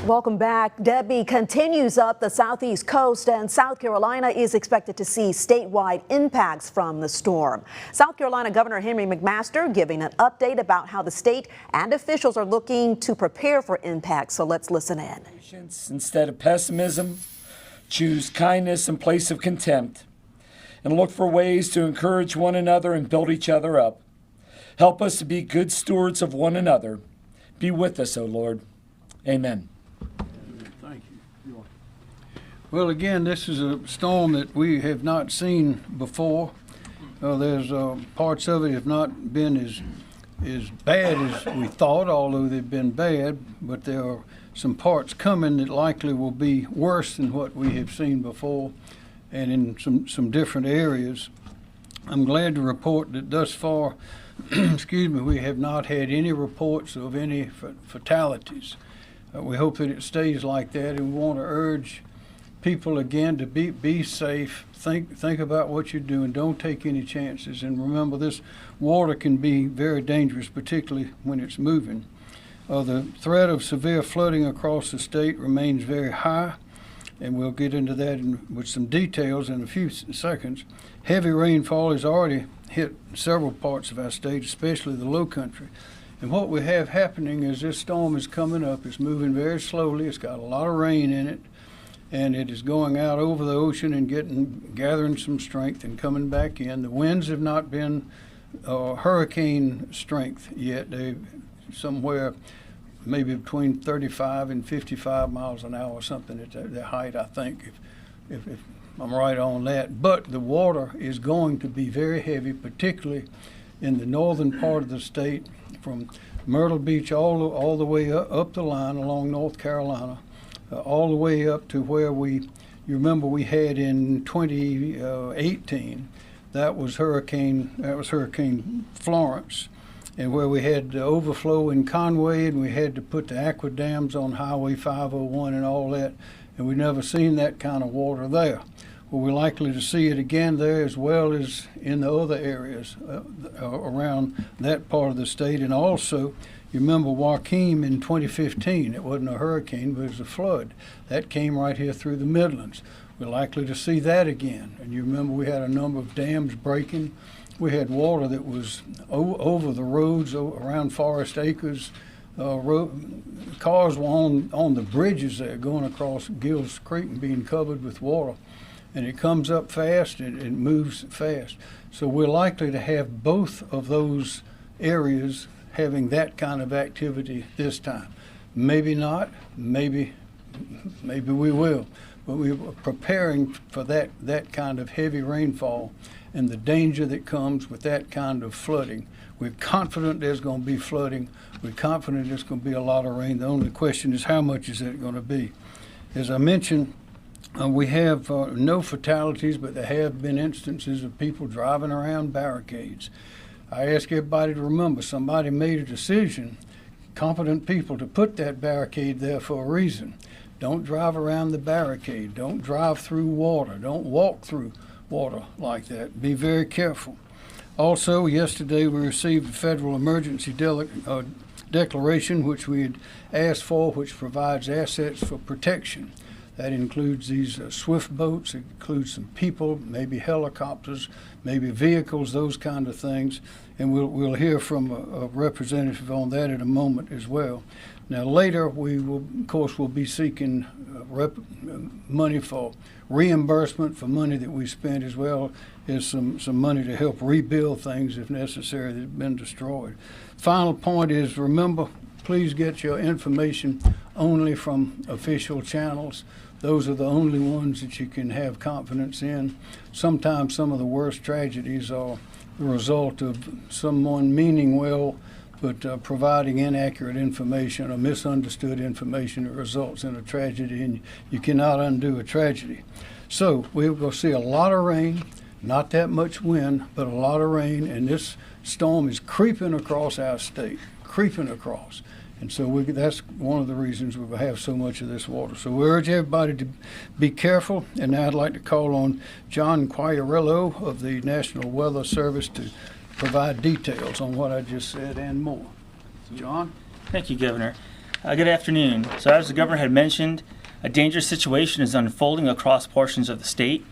Welcome back. Debbie continues up the southeast coast, and South Carolina is expected to see statewide impacts from the storm. South Carolina Governor Henry McMaster giving an update about how the state and officials are looking to prepare for impacts. So let's listen in. Instead of pessimism, choose kindness in place of contempt, and look for ways to encourage one another and build each other up. Help us to be good stewards of one another. Be with us, O Lord. Amen. Thank you. Well, again, this is a storm that we have not seen before. There's parts of it have not been as bad as we thought, although they've been bad, but there are some parts coming that likely will be worse than what we have seen before, and in some different areas. I'm glad to report that thus far, excuse me, we have not had any reports of any fatalities. We hope that it stays like that, and we want to urge people again to be safe. Think about what you're doing. Don't take any chances. And remember, this water can be very dangerous, particularly when it's moving. The threat of severe flooding across the state remains very high, and we'll get into that with some details in a few seconds. Heavy rainfall has already hit several parts of our state, especially the low country. And what we have happening is this storm is coming up. It's moving very slowly. It's got a lot of rain in it, and it is going out over the ocean and gathering some strength and coming back in. The winds have not been hurricane strength yet. They're somewhere maybe between 35 and 55 miles an hour, something at their height, I think, if I'm right on that. But the water is going to be very heavy, particularly in the northern part of the state, from Myrtle Beach all the way up the line along North Carolina, all the way up to where you remember we had in 2018, that was Hurricane Florence, and where we had the overflow in Conway, and we had to put the aqua dams on Highway 501 and all that, and we've never seen that kind of water there. Well, we're likely to see it again there, as well as in the other areas around that part of the state. And also, you remember Joaquin in 2015. It wasn't a hurricane, but it was a flood. That came right here through the Midlands. We're likely to see that again. And you remember we had a number of dams breaking. We had water that was over the roads around Forest Acres. Cars were on the bridges there going across Gills Creek and being covered with water. And it comes up fast and it moves fast. So we're likely to have both of those areas having that kind of activity this time. Maybe not, maybe we will. But we're preparing for that kind of heavy rainfall and the danger that comes with that kind of flooding. We're confident there's going to be flooding. We're confident there's going to be a lot of rain. The only question is how much is it going to be? As I mentioned, we have no fatalities, but there have been instances of people driving around barricades. I ask everybody to remember, somebody made a decision, competent people, to put that barricade there for a reason. Don't drive around the barricade. Don't drive through water. Don't walk through water like that. Be very careful. Also, yesterday we received a federal emergency declaration, which we had asked for, which provides assets for protection. That includes these swift boats, it includes some people, maybe helicopters, maybe vehicles, those kind of things. And we'll hear from a representative on that in a moment as well. Now later we will, of course, we'll be seeking money for reimbursement for money that we spent, as well as some money to help rebuild things if necessary that have been destroyed. Final point is, remember, please get your information only from official channels. Those are the only ones that you can have confidence in. Sometimes some of the worst tragedies are the result of someone meaning well, but providing inaccurate information or misunderstood information that results in a tragedy, and you cannot undo a tragedy. So we're going to see a lot of rain, not that much wind, but a lot of rain, and this storm is creeping across our state, creeping across. And so that's one of the reasons we have so much of this water. So we urge everybody to be careful. And now I'd like to call on John Quagliariello of the National Weather Service to provide details on what I just said and more. John? Thank you, Governor. Good afternoon. So as the governor had mentioned, a dangerous situation is unfolding across portions of the state,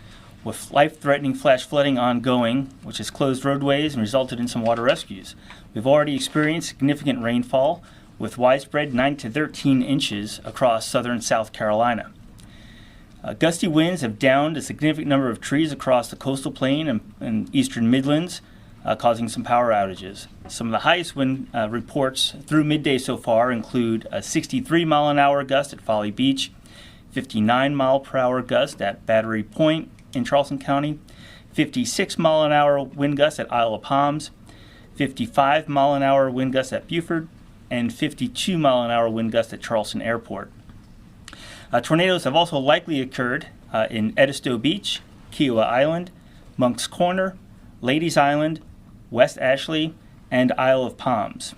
with life-threatening flash flooding ongoing, which has closed roadways and resulted in some water rescues. We've already experienced significant rainfall, with widespread 9 to 13 inches across southern South Carolina. Gusty winds have downed a significant number of trees across the coastal plain and eastern Midlands, causing some power outages. Some of the highest wind reports through midday so far include a 63-mile-an-hour gust at Folly Beach, 59-mile-per-hour gust at Battery Point in Charleston County, 56-mile-an-hour wind gust at Isle of Palms, 55-mile-an-hour wind gust at Beaufort, and 52-mile-an-hour wind gust at Charleston Airport. Tornadoes have also likely occurred in Edisto Beach, Kiowa Island, Monk's Corner, Ladies Island, West Ashley, and Isle of Palms.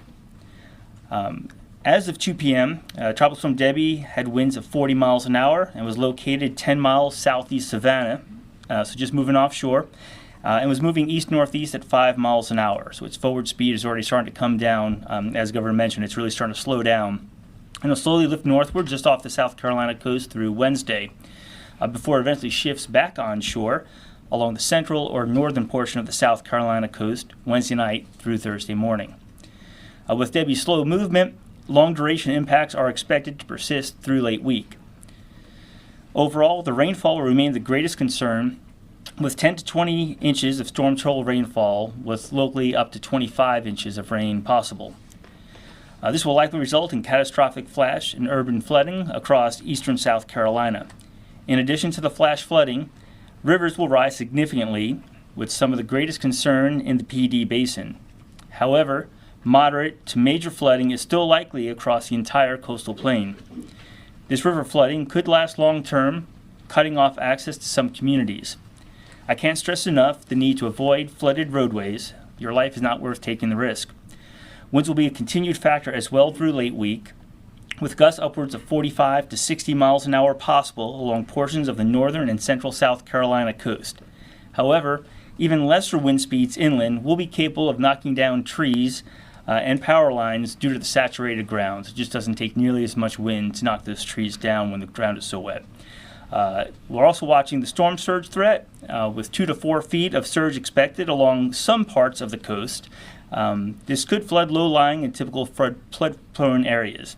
As of 2 p.m., Tropical Storm Debbie had winds of 40 miles an hour and was located 10 miles southeast Savannah, so just moving offshore, and was moving east-northeast at 5 miles an hour. So its forward speed is already starting to come down. As the governor mentioned, it's really starting to slow down. And it'll slowly lift northward just off the South Carolina coast through Wednesday, before it eventually shifts back onshore along the central or northern portion of the South Carolina coast Wednesday night through Thursday morning. With Debbie's slow movement, long-duration impacts are expected to persist through late week. Overall, the rainfall will remain the greatest concern, with 10 to 20 inches of storm total rainfall, with locally up to 25 inches of rain possible. This will likely result in catastrophic flash and urban flooding across eastern South Carolina. In addition to the flash flooding, rivers will rise significantly, with some of the greatest concern in the PD Basin. However, moderate to major flooding is still likely across the entire coastal plain. This river flooding could last long-term, cutting off access to some communities. I can't stress enough the need to avoid flooded roadways. Your life is not worth taking the risk. Winds will be a continued factor as well through late week, with gusts upwards of 45 to 60 miles an hour possible along portions of the northern and central South Carolina coast. However, even lesser wind speeds inland will be capable of knocking down trees and power lines due to the saturated ground. It just doesn't take nearly as much wind to knock those trees down when the ground is so wet. We're also watching the storm surge threat, with 2 to 4 feet of surge expected along some parts of the coast. This could flood low-lying and typical flood-prone areas.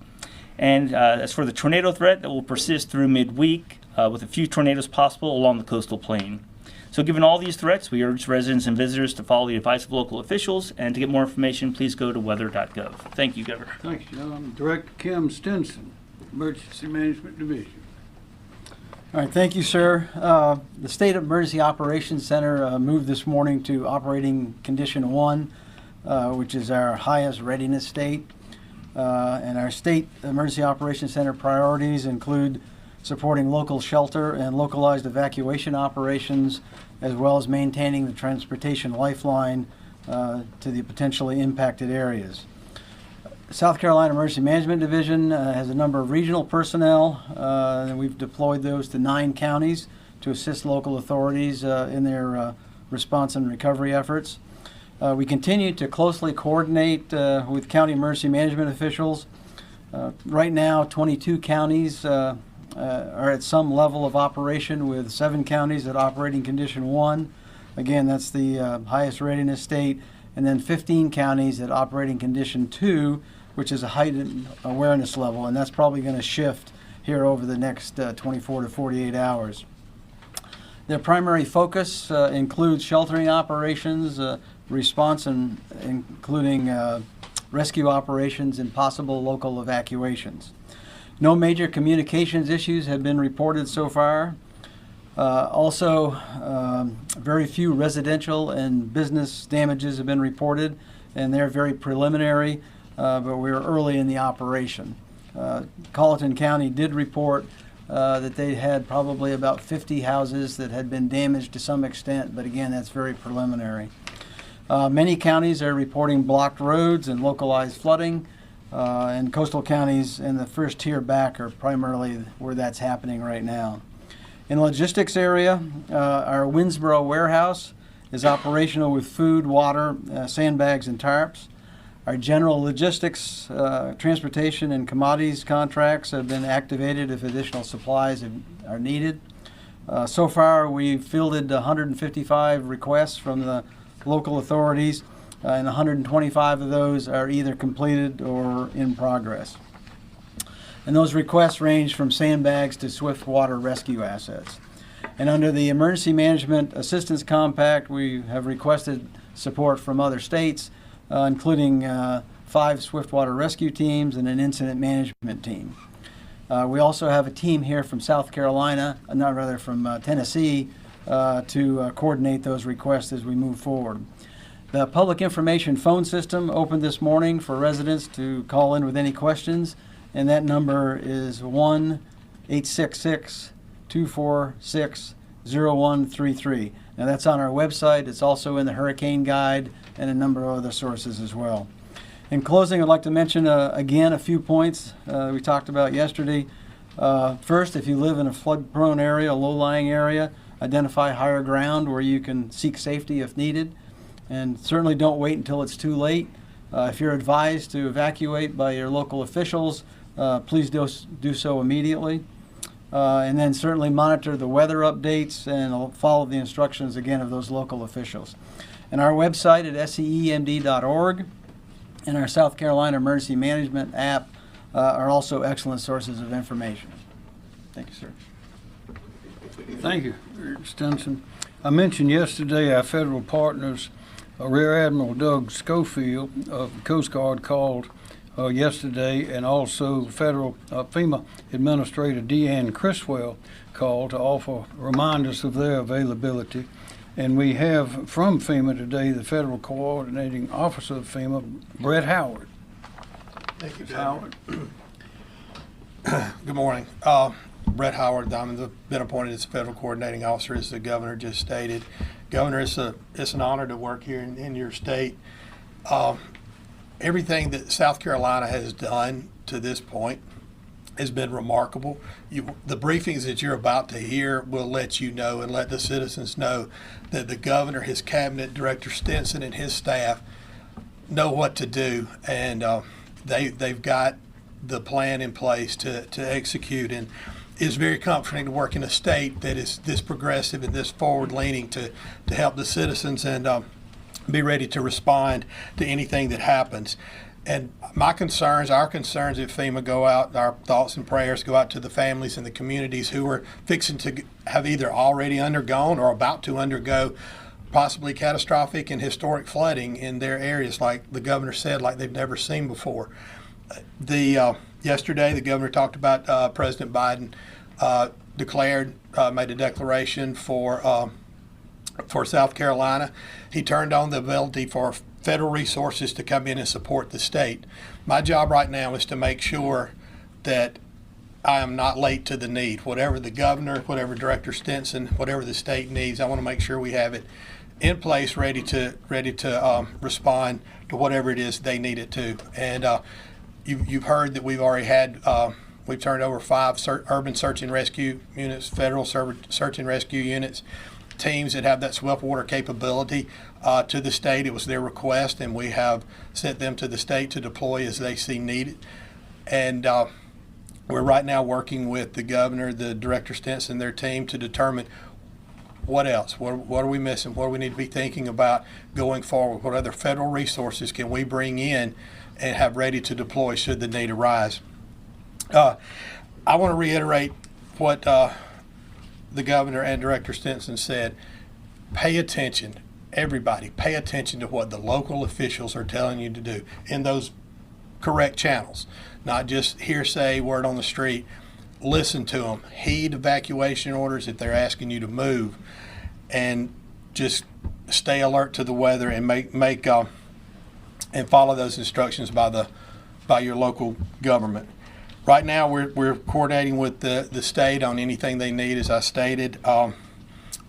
And as for the tornado threat, that will persist through midweek, with a few tornadoes possible along the coastal plain. So given all these threats, we urge residents and visitors to follow the advice of local officials, and to get more information, please go to weather.gov. Thank you, Governor. Thanks, John. Director Kim Stinson, Emergency Management Division. All right, thank you, sir. The State Emergency Operations Center moved this morning to Operating Condition 1, which is our highest readiness state. And our State Emergency Operations Center priorities include supporting local shelter and localized evacuation operations, as well as maintaining the transportation lifeline to the potentially impacted areas. South Carolina Emergency Management Division has a number of regional personnel, and we've deployed those to 9 counties to assist local authorities in their response and recovery efforts. We continue to closely coordinate with county emergency management officials. Right now, 22 counties are at some level of operation, with 7 counties at Operating Condition 1. Again, that's the highest readiness state. And then 15 counties at Operating Condition 2, which is a heightened awareness level, and that's probably going to shift here over the next 24 to 48 hours. Their primary focus includes sheltering operations, response, and including rescue operations and possible local evacuations. No major communications issues have been reported so far. Very few residential and business damages have been reported, and they're very preliminary, but we're early in the operation. Colleton County did report that they had probably about 50 houses that had been damaged to some extent, but again, that's very preliminary. Many counties are reporting blocked roads and localized flooding, and coastal counties in the first tier back are primarily where that's happening right now. In the logistics area, our Winnsboro warehouse is operational with food, water, sandbags, and tarps. Our general logistics, transportation, and commodities contracts have been activated if additional supplies are needed. So far, we've fielded 155 requests from the local authorities, and 125 of those are either completed or in progress. And those requests range from sandbags to swift water rescue assets. And under the Emergency Management Assistance Compact, we have requested support from other states, including 5 swiftwater rescue teams and an incident management team. We also have a team here from South Carolina, from Tennessee, to coordinate those requests as we move forward. The public information phone system opened this morning for residents to call in with any questions, and that number is 1-866-246-0133. Now that's on our website. It's also in the Hurricane Guide and a number of other sources as well. In closing, I'd like to mention again a few points we talked about yesterday. First, if you live in a flood-prone area, a low-lying area, identify higher ground where you can seek safety if needed. And certainly don't wait until it's too late. If you're advised to evacuate by your local officials, please do so immediately. And then certainly monitor the weather updates and follow the instructions again of those local officials. And our website at seemd.org and our South Carolina Emergency Management app are also excellent sources of information. Thank you, sir. Thank you, Stinson. I mentioned yesterday our federal partners, Rear Admiral Doug Schofield of the Coast Guard called yesterday, and also federal FEMA Administrator Deanne Criswell called to offer reminders of their availability. And we have from FEMA today the Federal Coordinating Officer of FEMA, Brett Howard. Thank you, Howard. Good morning. Brett Howard. I've been appointed as Federal Coordinating Officer, as the Governor just stated. Governor, it's an honor to work here in your state. Everything that South Carolina has done to this point has been remarkable. The briefings that you're about to hear will let you know and let the citizens know that the Governor, his cabinet, Director Stinson, and his staff know what to do, and they've got the plan in place to execute. And it's very comforting to work in a state that is this progressive and this forward-leaning to help the citizens and be ready to respond to anything that happens. And our concerns at FEMA go out, our thoughts and prayers go out to the families and the communities who are fixing to have either already undergone or about to undergo possibly catastrophic and historic flooding in their areas, like the Governor said, like they've never seen before. Yesterday, the Governor talked about President Biden made a declaration for South Carolina. He turned on the ability for federal resources to come in and support the state. My job right now is to make sure that I am not late to the need. Whatever the Governor, whatever Director Stinson, whatever the state needs, I want to make sure we have it in place, ready to respond to whatever it is they need it to. And you've heard that we've already had we've turned over 5 urban search and rescue units, federal search and rescue units, teams that have that swift water capability to the state. It was their request, and we have sent them to the state to deploy as they see needed. And we're right now working with the Governor, the Director Stinson, their team to determine what else, what are we missing, what do we need to be thinking about going forward, what other federal resources can we bring in and have ready to deploy should the need arise. I want to reiterate what the Governor and Director Stinson said. Pay attention, everybody, pay attention to what the local officials are telling you to do in those correct channels, not just hearsay, word on the street. Listen to them, heed evacuation orders if they're asking you to move, and just stay alert to the weather and and follow those instructions by your local government. Right now, we're coordinating with the state on anything they need. As I stated,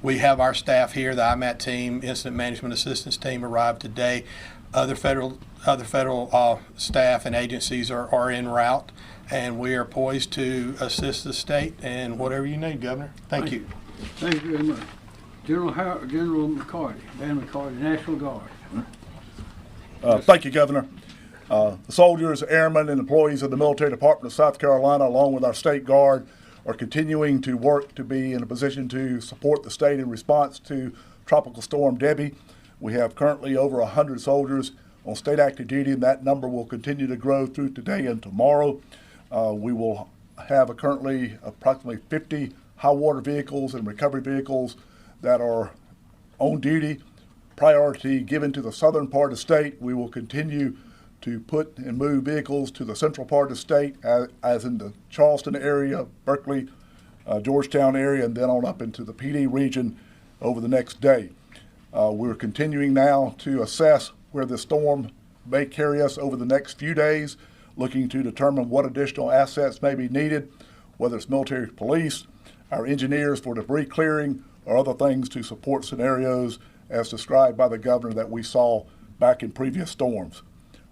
we have our staff here, the IMAT team, Incident Management Assistance team, arrived today. Other federal staff and agencies are en route, and we are poised to assist the state and whatever you need, Governor. Thank you. Thank you very much. General McCarty, Dan McCarty, National Guard. Thank you, Governor. The soldiers, airmen, and employees of the Military Department of South Carolina, along with our State Guard, are continuing to work to be in a position to support the state in response to Tropical Storm Debbie. We have currently over 100 soldiers on state active duty, and that number will continue to grow through today and tomorrow. We will have currently approximately 50 high water vehicles and recovery vehicles that are on duty. Priority given to the southern part of the state. We will continue to put and move vehicles to the central part of the state, as in the Charleston area, Berkeley, Georgetown area, and then on up into the PD region over the next day. We're continuing now to assess where the storm may carry us over the next few days, looking to determine what additional assets may be needed, whether it's military police, our engineers for debris clearing, or other things to support scenarios as described by the governor that we saw back in previous storms.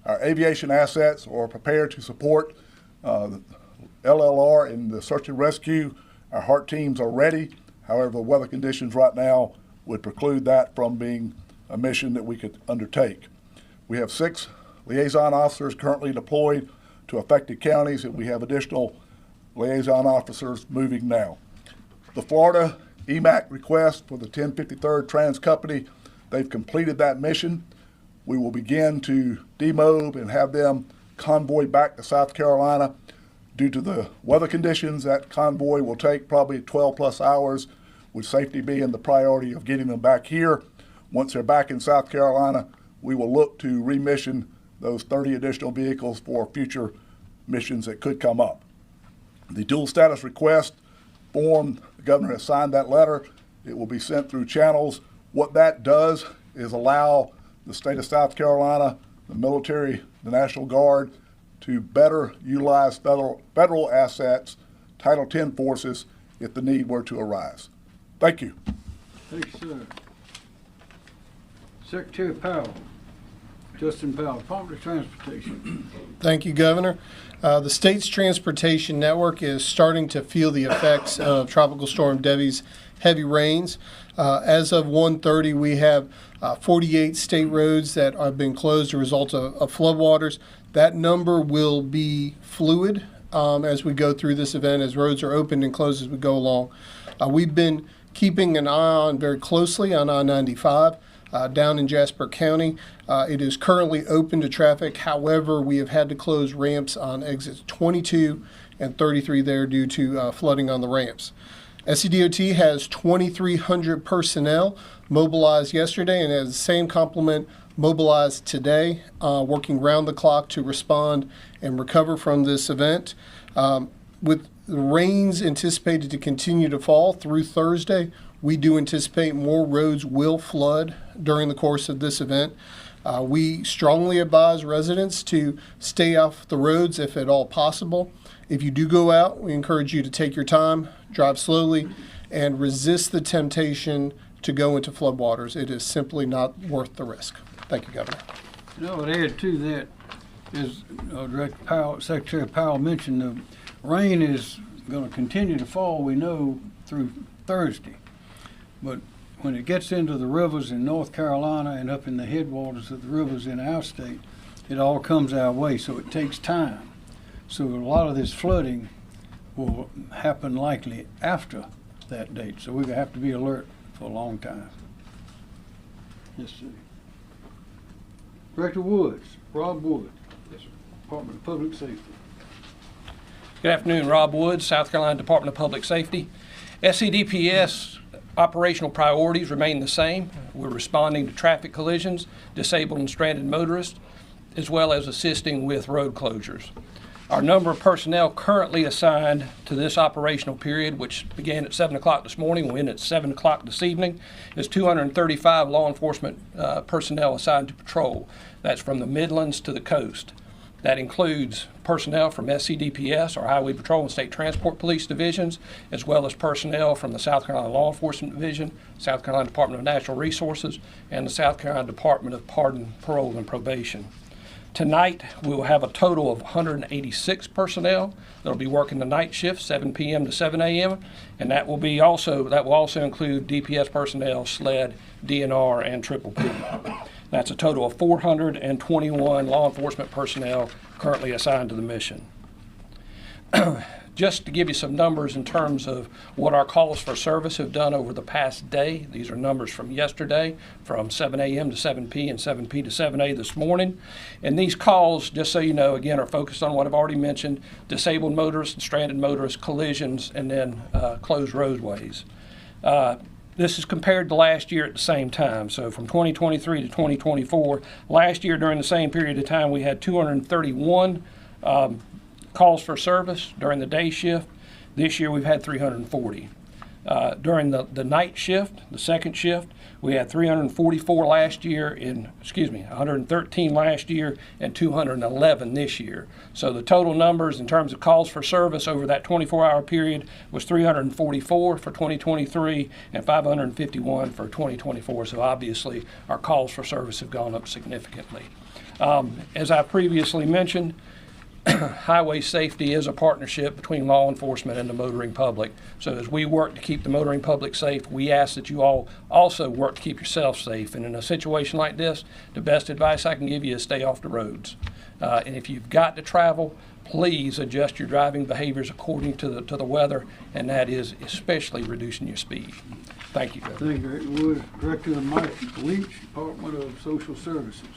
Our aviation assets are prepared to support LLR in the search and rescue. Our HART teams are ready. However, the weather conditions right now would preclude that from being a mission that we could undertake. We have 6 liaison officers currently deployed to affected counties, and we have additional liaison officers moving now. The Florida EMAC request for the 1053rd Trans Company, they've completed that mission. We will begin to demob and have them convoy back to South Carolina. Due to the weather conditions, that convoy will take probably 12 plus hours, with safety being the priority of getting them back here. Once they're back in South Carolina, we will look to remission those 30 additional vehicles for future missions that could come up. The dual status request form, the governor has signed that letter. It will be sent through channels. What that does is allow the state of South Carolina, the military, the National Guard, to better utilize federal assets, Title X forces, if the need were to arise. Thank you. Thank you, sir. Secretary Powell, Justin Powell, Department of Transportation. Thank you, Governor. The state's transportation network is starting to feel the effects of Tropical Storm Debbie's heavy rains. As of 1:30, we have 48 state roads that have been closed as a result of floodwaters. That number will be fluid as we go through this event, as roads are opened and closed as we go along. We've been keeping an eye on very closely on I-95 down in Jasper County. It is currently open to traffic. However, we have had to close ramps on exits 22 and 33 there due to flooding on the ramps. SCDOT has 2,300 personnel mobilized yesterday and has the same complement mobilized today, working round the clock to respond and recover from this event. With the rains anticipated to continue to fall through Thursday, we do anticipate more roads will flood during the course of this event. We strongly advise residents to stay off the roads if at all possible. If you do go out, we encourage you to take your time, drive slowly, and resist the temptation to go into floodwaters. It is simply not worth the risk. Thank you, Governor. And I would add to that, as Director Powell, Secretary Powell mentioned, the rain is going to continue to fall, we know, through Thursday. But when it gets into the rivers in North Carolina and up in the headwaters of the rivers in our state, it all comes our way, so it takes time. So a lot of this flooding will happen likely after that date. So we have to be alert for a long time. Yes, sir. Director Woods, Rob Wood. Yes, sir. Department of Public Safety. Good afternoon, Rob Woods, South Carolina Department of Public Safety. SCDPS operational priorities remain the same. We're responding to traffic collisions, disabled and stranded motorists, as well as assisting with road closures. Our number of personnel currently assigned to this operational period, which began at 7 o'clock this morning, will end at 7 o'clock this evening, is 235 law enforcement personnel assigned to patrol. That's from the Midlands to the coast. That includes personnel from SCDPS, or Highway Patrol and State Transport Police divisions, as well as personnel from the South Carolina Law Enforcement Division, South Carolina Department of Natural Resources, and the South Carolina Department of Pardon, Parole, and Probation. Tonight, we will have a total of 186 personnel that will be working the night shift, 7 p.m. to 7 a.m., and that will also include DPS personnel, SLED, DNR, and Triple P. That's a total of 421 law enforcement personnel currently assigned to the mission. Just to give you some numbers in terms of what our calls for service have done over the past day. These are numbers from yesterday, from 7 a.m. to 7 p. and 7 p. to 7 a. this morning. And these calls, just so you know, again, are focused on what I've already mentioned: disabled motorists and stranded motorists, collisions, and then closed roadways. This is compared to last year at the same time. So from 2023 to 2024, last year during the same period of time, we had 231 calls for service during the day shift. This year we've had 340. During the night shift, the second shift, we had 344 last year, 113 last year, and 211 this year. So the total numbers in terms of calls for service over that 24-hour period was 344 for 2023 and 551 for 2024. So obviously our calls for service have gone up significantly. As I previously mentioned, highway safety is a partnership between law enforcement and the motoring public. So as we work to keep the motoring public safe, we ask that you all also work to keep yourself safe. And in a situation like this, the best advice I can give you is stay off the roads. And if you've got to travel, please adjust your driving behaviors according to the weather, and that is especially reducing your speed. Thank you. Thank you, Director Wood. Director Mike Leach, Department of Social Services.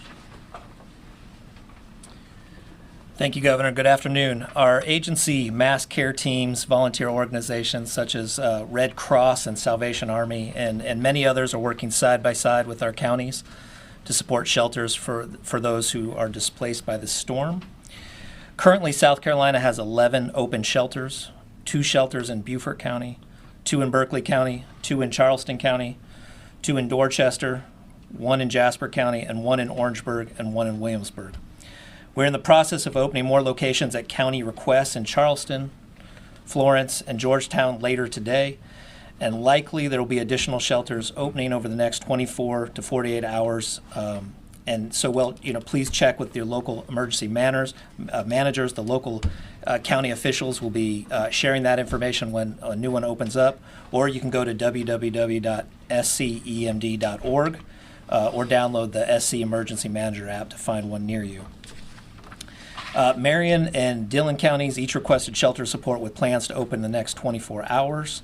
Thank you, Governor. Good afternoon. Our agency, mass care teams, volunteer organizations such as Red Cross and Salvation Army, and many others are working side by side with our counties to support shelters for those who are displaced by the storm. Currently, South Carolina has 11 open shelters, 2 shelters in Beaufort County, 2 in Berkeley County, 2 in Charleston County, 2 in Dorchester, 1 in Jasper County, and 1 in Orangeburg, and 1 in Williamsburg. We're in the process of opening more locations at county requests in Charleston, Florence, and Georgetown later today, and likely there will be additional shelters opening over the next 24 to 48 hours. And so, please check with your local emergency managers. The local county officials will be sharing that information when a new one opens up, or you can go to www.scemd.org or download the SC Emergency Manager app to find one near you. Marion and Dillon counties each requested shelter support with plans to open in the next 24 hours.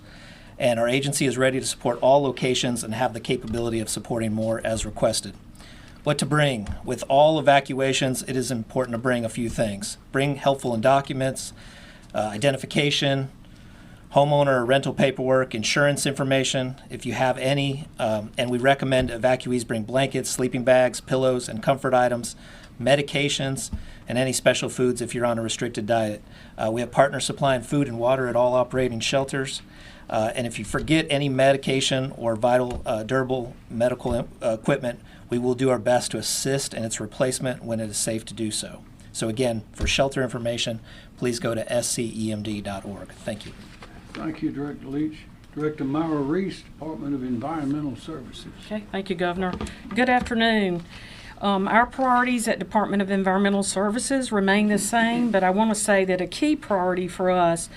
And our agency is ready to support all locations and have the capability of supporting more as requested. What to bring? With all evacuations, it is important to bring a few things. Bring helpful documents, identification, homeowner or rental paperwork, insurance information, if you have any. And we recommend evacuees bring blankets, sleeping bags, pillows, and comfort items, medications, and any special foods if you're on a restricted diet. We have partners supplying food and water at all operating shelters. And if you forget any medication or vital durable medical equipment, we will do our best to assist in its replacement when it is safe to do so. So again, for shelter information, please go to scemd.org. Thank you. Thank you, Director Leach. Director Myra Reese, Department of Environmental Services. Okay, thank you, Governor. Good afternoon. Our priorities at Department of Environmental Services remain the same, but I want to say that a key priority for us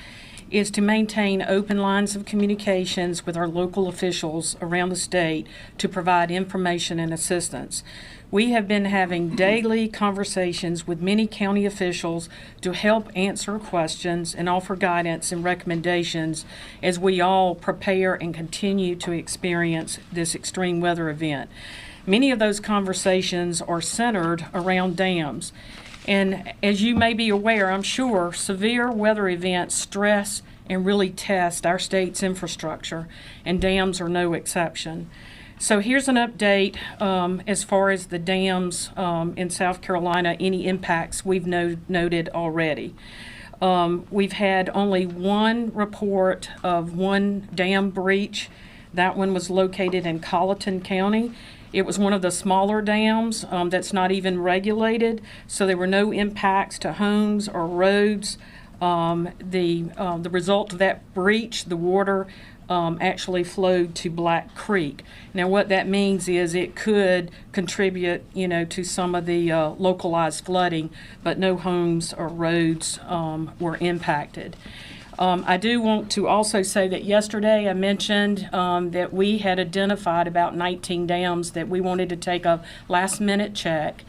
is to maintain open lines of communications with our local officials around the state to provide information and assistance. We have been having daily conversations with many county officials to help answer questions and offer guidance and recommendations as we all prepare and continue to experience this extreme weather event. Many of those conversations are centered around dams. And as you may be aware, I'm sure, severe weather events stress and really test our state's infrastructure, and dams are no exception. So here's an update as far as the dams in South Carolina, any impacts we've noted already. We've had only one report of one dam breach. That one was located in Colleton County. It was one of the smaller dams that's not even regulated, so there were no impacts to homes or roads. The result of that breach, the water actually flowed to Black Creek. Now, what that means is it could contribute, to some of the localized flooding, but no homes or roads were impacted. I do want to also say that yesterday I mentioned that we had identified about 19 dams that we wanted to take a last-minute check.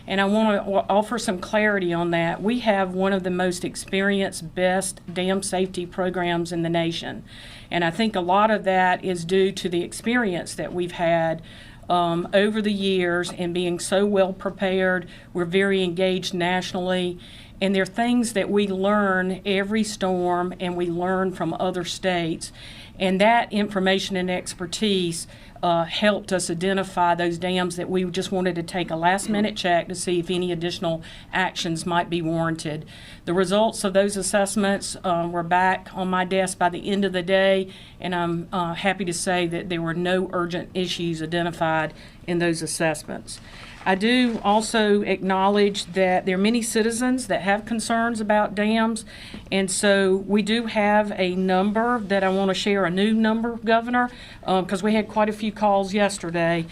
And I want to offer some clarity on that. We have one of the most experienced, best dam safety programs in the nation. And I think a lot of that is due to the experience that we've had over the years and being so well prepared. We're very engaged nationally. And there are things that we learn every storm, and we learn from other states. And that information and expertise helped us identify those dams that we just wanted to take a last-minute check to see if any additional actions might be warranted. The results of those assessments were back on my desk by the end of the day, and I'm happy to say that there were no urgent issues identified in those assessments. I do also acknowledge that there are many citizens that have concerns about dams, and so we do have a number that I want to share, a new number, Governor, because we had quite a few calls yesterday.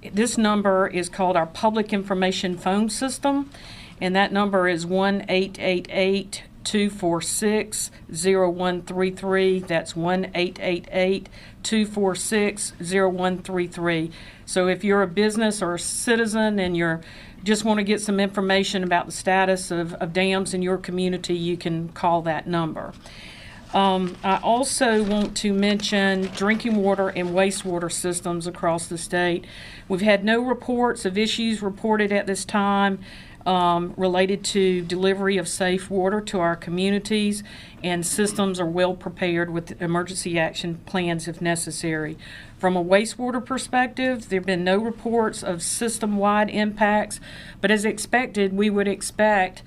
This number is called our Public Information Phone System, and that number is 1-888-246-0133. That's 1-888-246-0133. So if you're a business or a citizen and you're just want to get some information about the status of dams in your community, you can call that number. I also want to mention drinking water and wastewater systems across the state. We've had no reports of issues reported at this time related to delivery of safe water to our communities, and systems are well prepared with emergency action plans if necessary. From a wastewater perspective, there have been no reports of system-wide impacts, but as expected, we would expect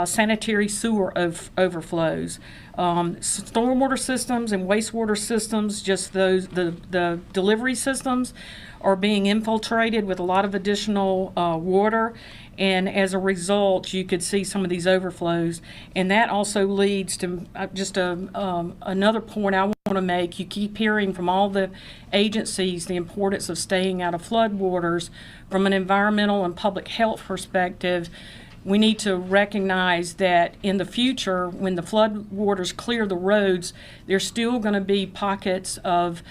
sanitary sewer overflows. Stormwater systems and wastewater systems, just those, the delivery systems, are being infiltrated with a lot of additional water, and as a result, you could see some of these overflows. And that also leads to just another point I want to make. You keep hearing from all the agencies the importance of staying out of floodwaters. From an environmental and public health perspective, we need to recognize that in the future, when the floodwaters clear the roads, there's still going to be pockets of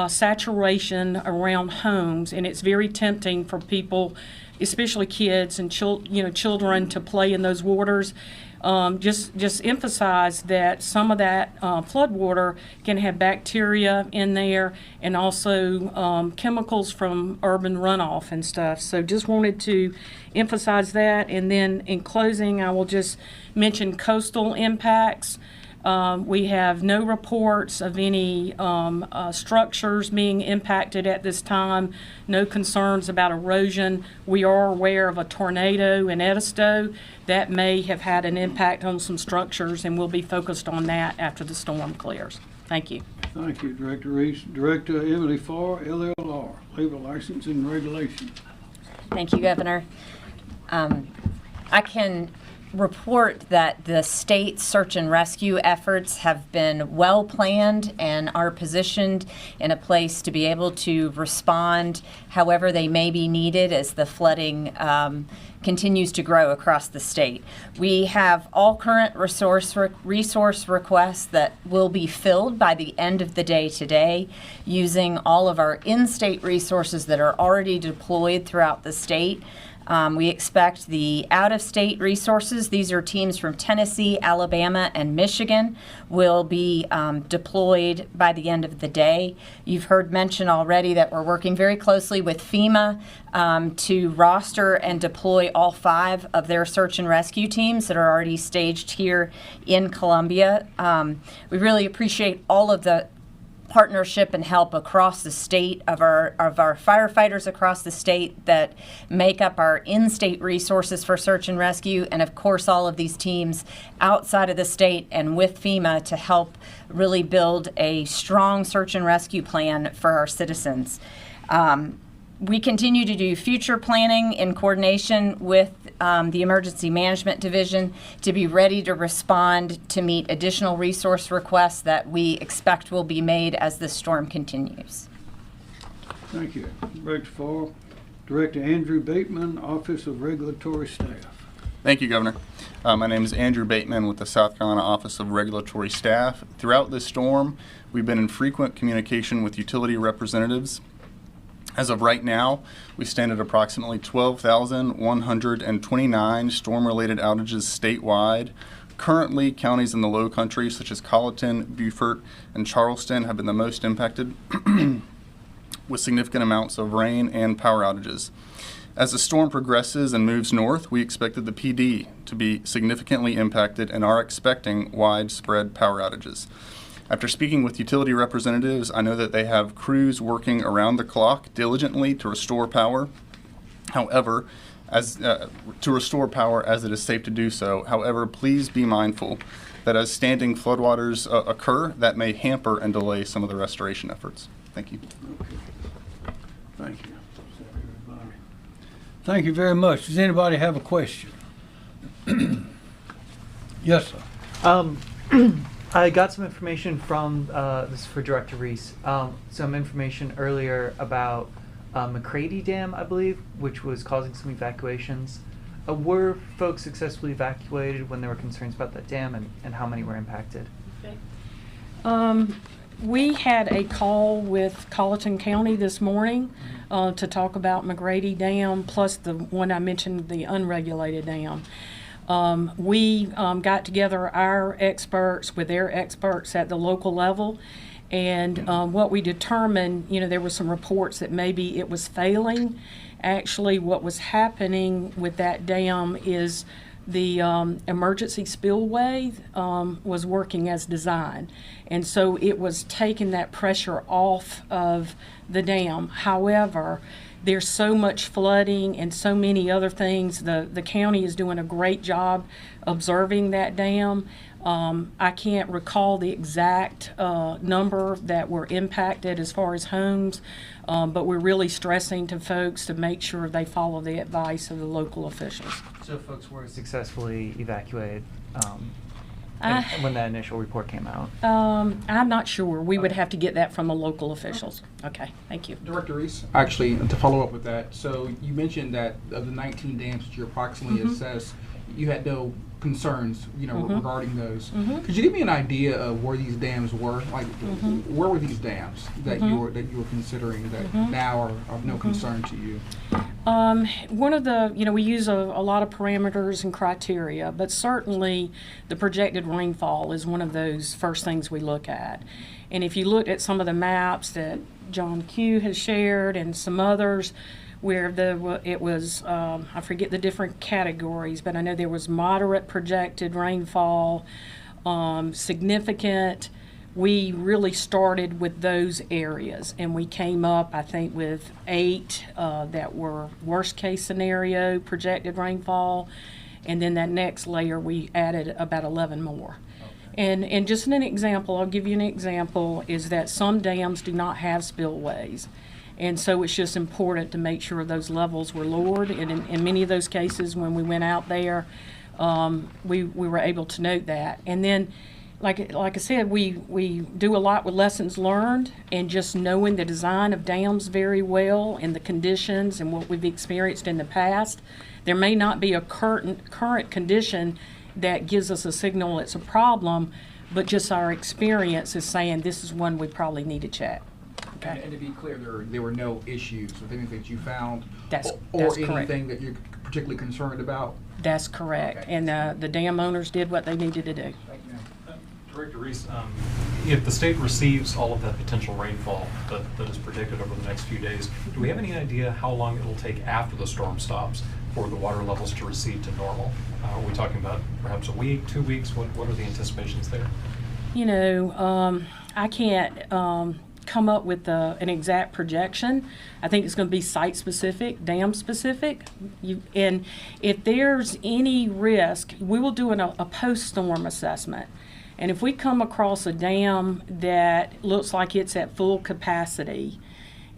saturation around homes, and it's very tempting for people, especially kids and children, to play in those waters. Just emphasize that some of that flood water can have bacteria in there, and also chemicals from urban runoff and stuff. So just wanted to emphasize that. And then in closing, I will just mention coastal impacts. We have no reports of any structures being impacted at this time, no concerns about erosion. We are aware of a tornado in Edisto that may have had an impact on some structures, and we'll be focused on that after the storm clears. Thank you. Thank you, Director Reese. Director Emily Farr, LLR, Labor License and Regulation. Thank you, Governor. I can report that the state search and rescue efforts have been well planned and are positioned in a place to be able to respond however they may be needed as the flooding continues to grow across the state. We have all current resource requests that will be filled by the end of the day today using all of our in-state resources that are already deployed throughout the state. We expect the out-of-state resources, these are teams from Tennessee, Alabama, and Michigan, will be deployed by the end of the day. You've heard mention already that we're working very closely with FEMA to roster and deploy all 5 of their search and rescue teams that are already staged here in Columbia. We really appreciate all of the partnership and help across the state of our firefighters across the state that make up our in-state resources for search and rescue, and of course all of these teams outside of the state and with FEMA to help really build a strong search and rescue plan for our citizens. We continue to do future planning in coordination with the Emergency Management Division to be ready to respond to meet additional resource requests that we expect will be made as the storm continues. Thank you, Director Farr. Director Andrew Bateman, Office of Regulatory Staff. Thank you, Governor. My name is Andrew Bateman with the South Carolina Office of Regulatory Staff. Throughout this storm, we've been in frequent communication with utility representatives. As of right now, we stand at approximately 12,129 storm-related outages statewide. Currently, counties in the Low Country, such as Colleton, Beaufort, and Charleston, have been the most impacted with significant amounts of rain and power outages. As the storm progresses and moves north, we expected the PD to be significantly impacted and are expecting widespread power outages. After speaking with utility representatives, I know that they have crews working around the clock diligently to restore power. However, as it is safe to do so. However, please be mindful that as standing floodwaters occur, that may hamper and delay some of the restoration efforts. Thank you. Thank you. Thank you very much. Does anybody have a question? Yes, sir. I got some information from, this is for Director Reese, some information earlier about McCready Dam, I believe, which was causing some evacuations. Were folks successfully evacuated when there were concerns about that dam, and how many were impacted? We had a call with Colleton County this morning to talk about McGrady Dam, plus the one I mentioned, the unregulated dam. We got together our experts with their experts at the local level, and what we determined, there were some reports that maybe it was failing. Actually, what was happening with that dam is the emergency spillway was working as designed, and so it was taking that pressure off of the dam. However, there's so much flooding and so many other things. The county is doing a great job observing that dam. I can't recall the exact number that were impacted as far as homes, but we're really stressing to folks to make sure they follow the advice of the local officials. So folks were successfully evacuated when that initial report came out? I'm not sure. We would have to get that from the local officials. Okay, thank you. Director Reese, actually, to follow up with that, so you mentioned that of the 19 dams that you approximately assessed, you had no concerns, regarding those. Could you give me an idea of where these dams were? Like, where were these dams that you were considering that now are of no concern to you? One of the, we use a lot of parameters and criteria, but certainly the projected rainfall is one of those first things we look at. And if you look at some of the maps that John Q has shared and some others, where it was, I forget the different categories, but I know there was moderate projected rainfall, significant. We really started with those areas, and we came up, I think, with 8 that were worst case scenario projected rainfall, and then that next layer we added about 11 more. And just an example, I'll give you an example, is that some dams do not have spillways. And so it's just important to make sure those levels were lowered. And in many of those cases, when we went out there, we were able to note that. And then, like I said, we do a lot with lessons learned and just knowing the design of dams very well and the conditions and what we've experienced in the past. There may not be a current condition that gives us a signal it's a problem, but just our experience is saying this is one we probably need to check. Okay. And to be clear, there were no issues with anything that you found that's anything correct. That you're particularly concerned about? That's correct. Okay. And the dam owners did what they needed to do. Thank you, ma'am. Director Reese, if the state receives all of that potential rainfall that is predicted over the next few days, do we have any idea how long it will take after the storm stops for the water levels to recede to normal? Are we talking about perhaps a week, 2 weeks? What are the anticipations there? I can't come up with an exact projection. I think it's going to be site specific, dam specific. And if there's any risk, we will do a post-storm assessment. And if we come across a dam that looks like it's at full capacity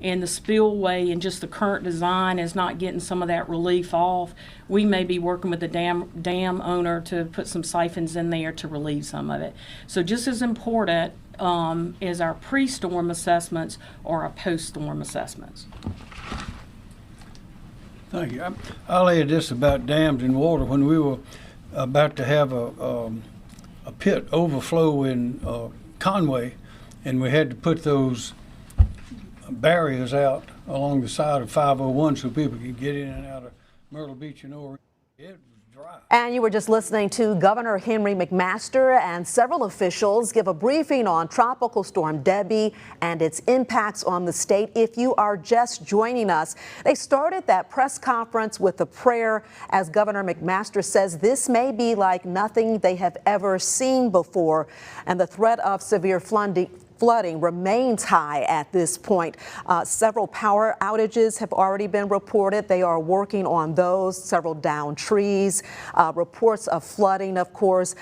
and the spillway and just the current design is not getting some of that relief off, we may be working with the dam owner to put some siphons in there to relieve some of it. So just as important as our pre-storm assessments or our post-storm assessments. Thank you. I'll add this about dams and water. When we were about to have a pit overflow in Conway, and we had to put those barriers out along the side of 501 so people could get in and out of Myrtle Beach and over. It was dry. And you were just listening to Governor Henry McMaster and several officials give a briefing on Tropical Storm Debbie and its impacts on the state. If you are just joining us, they started that press conference with a prayer as Governor McMaster says this may be like nothing they have ever seen before, and the threat of severe flooding remains high at this point. Several power outages have already been reported. They are working on those, several downed trees, reports of flooding, of course.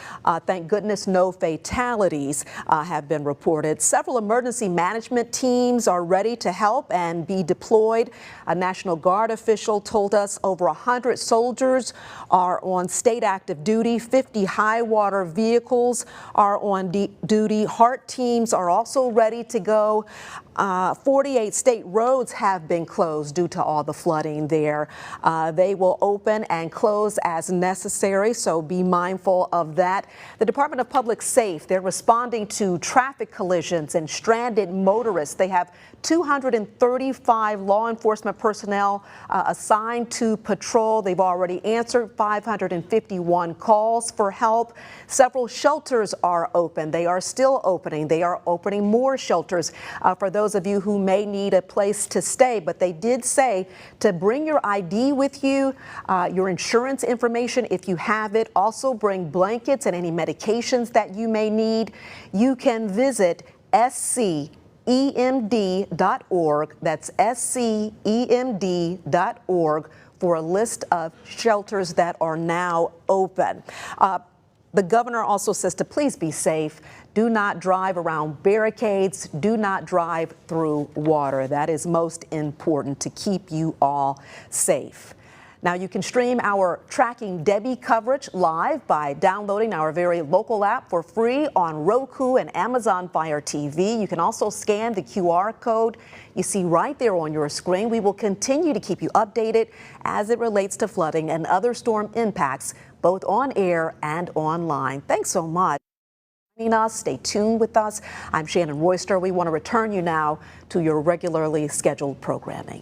Thank goodness no fatalities have been reported. Several emergency management teams are ready to help and be deployed. A National Guard official told us over 100 soldiers are on state active duty. 50 high water vehicles are on duty. HART teams are also ready to go. 48 state roads have been closed due to all the flooding there. They will open and close as necessary, so be mindful of that. The Department of Public Safety, they're responding to traffic collisions and stranded motorists. They have 235 law enforcement personnel assigned to patrol. They've already answered 551 calls for help. Several shelters are open. They are still opening. They are opening more shelters for those of you who may need a place to stay. But they did say to bring your ID with you, your insurance information if you have it. Also bring blankets and any medications that you may need. You can visit scemd.org. That's scemd.org for a list of shelters that are now open. The governor also says to please be safe. Do not drive around barricades. Do not drive through water. That is most important to keep you all safe. Now you can stream our Tracking Debbie coverage live by downloading our very local app for free on Roku and Amazon Fire TV. You can also scan the QR code you see right there on your screen. We will continue to keep you updated as it relates to flooding and other storm impacts, both on air and online. Thanks so much. Stay tuned with us. I'm Shannon Royster. We want to return you now to your regularly scheduled programming.